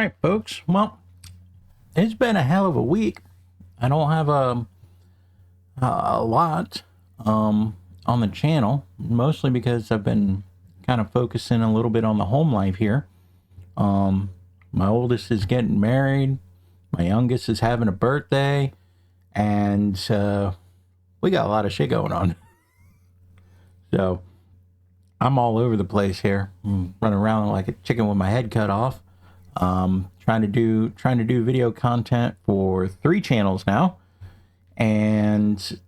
right, folks. Well, it's been a hell of a week. I don't have a lot on the channel, mostly because I've been kind of focusing a little bit on the home life here. My oldest is getting married. My youngest is having a birthday. And we got a lot of shit going on. So I'm all over the place here. I'm running around like a chicken with my head cut off. Trying to do video content for 3 channels now, and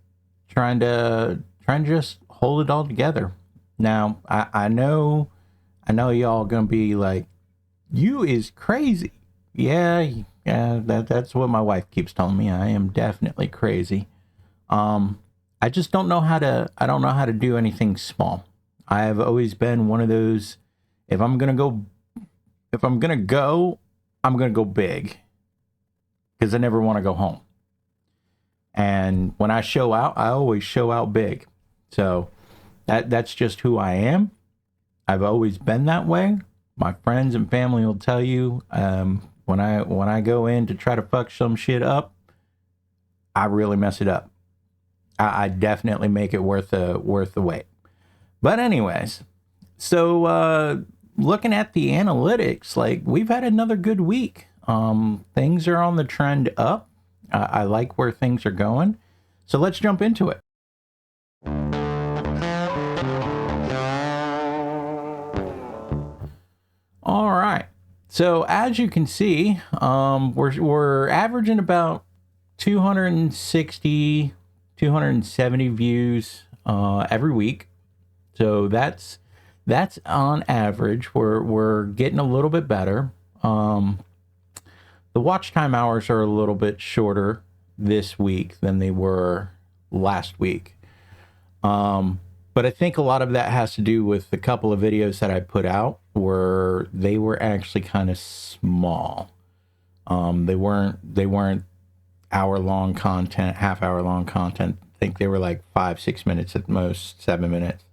trying to just hold it all together. Now I know y'all gonna be like, you is crazy. Yeah, that's what my wife keeps telling me. I am definitely crazy. I just don't know how to do anything small. I have always been one of those, if I'm gonna go, I'm gonna go big, because I never want to go home. And when I show out, I always show out big. So that's just who I am. I've always been that way. My friends and family will tell you, when I go in to try to fuck some shit up, I really mess it up. I definitely make it worth the wait. But anyways, so looking at the analytics, like, we've had another good week. Things are on the trend up. I like where things are going. So let's jump into it. All right. So as you can see, we're averaging about 260, 270 views every week. So that's on average. We're getting a little bit better. The watch time hours are a little bit shorter this week than they were last week. But I think a lot of that has to do with the couple of videos that I put out where they were actually kind of small. They weren't hour-long content, half-hour-long content. I think they were like 5-6 minutes at most, 7 minutes.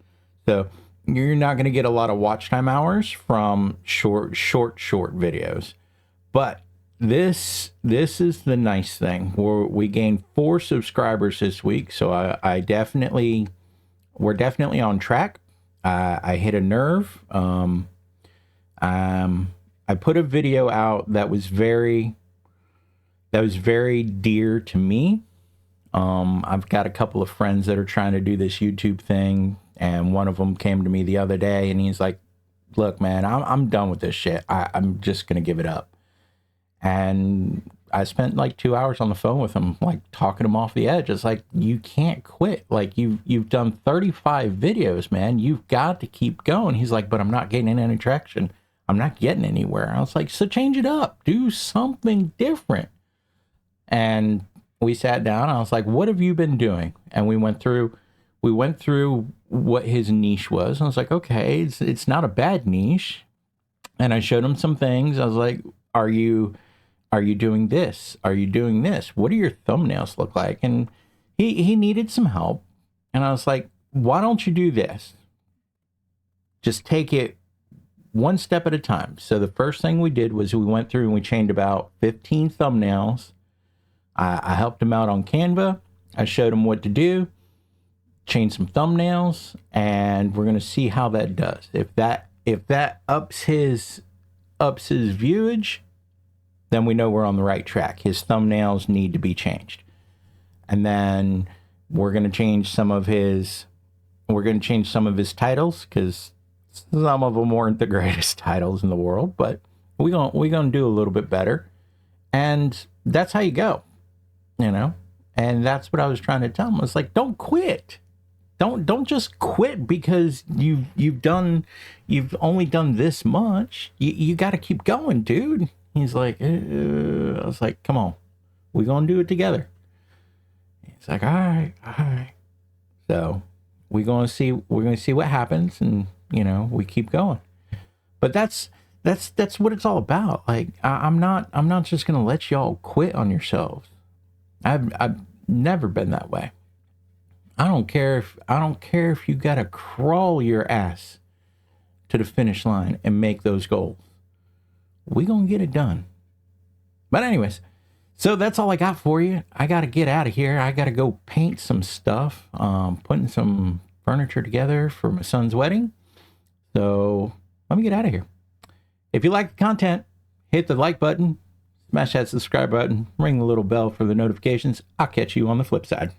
So you're not going to get a lot of watch time hours from short videos. But this is the nice thing. We gained 4 subscribers this week, so we're definitely on track. I hit a nerve. I put a video out that was very dear to me. I've got a couple of friends that are trying to do this YouTube thing, and one of them came to me the other day and he's like, look, man, I'm done with this shit. I'm just gonna give it up. And I spent like 2 hours on the phone with him, like talking him off the edge. It's like, you can't quit. Like, you've done 35 videos, man. You've got to keep going. He's like, but I'm not getting any traction. I'm not getting anywhere. I was like, so change it up. Do something different. And we sat down. I was like, what have you been doing? And we went through what his niche was. I was like, okay, it's not a bad niche. And I showed him some things. I was like, are you doing this? Are you doing this? What do your thumbnails look like? And he needed some help. And I was like, why don't you do this? Just take it one step at a time. So the first thing we did was we went through and we changed about 15 thumbnails. I helped him out on Canva. I showed him what to do, change some thumbnails, and we're going to see how that does. If that ups his viewage, then we know we're on the right track. His thumbnails need to be changed. And then we're going to change some of his titles, because some of them weren't the greatest titles in the world, but we're going to do a little bit better. And that's how you go, you know? And that's what I was trying to tell him. It's like, don't quit. Don't just quit because you've only done this much. You got to keep going, dude. He's like, I was like, come on, we're going to do it together. He's like, all right. So we're going to see what happens, and, you know, we keep going. But that's what it's all about. Like, I'm not just going to let y'all quit on yourselves. I've never been that way. I don't care if you got to crawl your ass to the finish line and make those goals. We're going to get it done. But anyways, so that's all I got for you. I got to get out of here. I got to go paint some stuff, putting some furniture together for my son's wedding. So let me get out of here. If you like the content, hit the like button, smash that subscribe button, ring the little bell for the notifications. I'll catch you on the flip side.